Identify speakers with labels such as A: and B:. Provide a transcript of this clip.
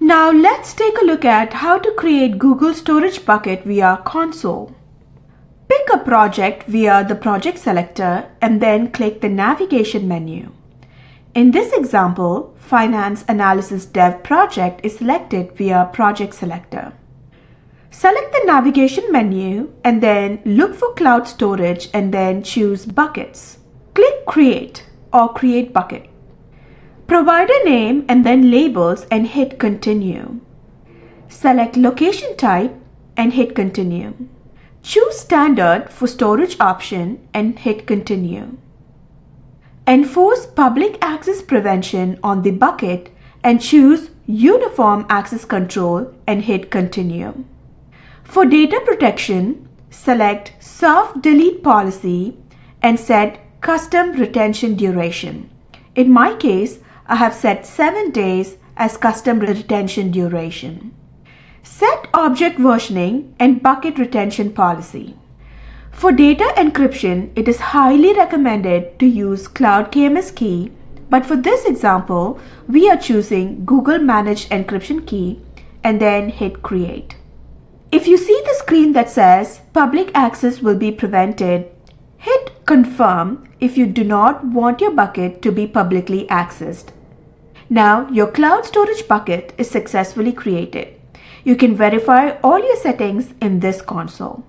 A: Now let's take a look at how to create Google Storage Bucket via console. Pick a project via the project selector and then click the navigation menu. In this example, Finance Analysis Dev project is selected via project selector. Select the navigation menu and then look for cloud storage and then choose buckets. Click Create or Create Bucket. Provide a name and then labels and hit Continue. Select Location Type and hit Continue. Choose Standard for storage option and hit Continue. Enforce public access prevention on the bucket and choose Uniform Access Control and hit Continue. For data protection, select Soft Delete Policy and set Custom Retention Duration. In my case, I have set 7 days as custom retention duration. Set object versioning and bucket retention policy. For data encryption, it is highly recommended to use Cloud KMS key, but for this example, we are choosing Google Managed Encryption key and then hit Create. If you see the screen that says Public Access will be prevented, hit Confirm if you do not want your bucket to be publicly accessed. Now your cloud storage bucket is successfully created. You can verify all your settings in this console.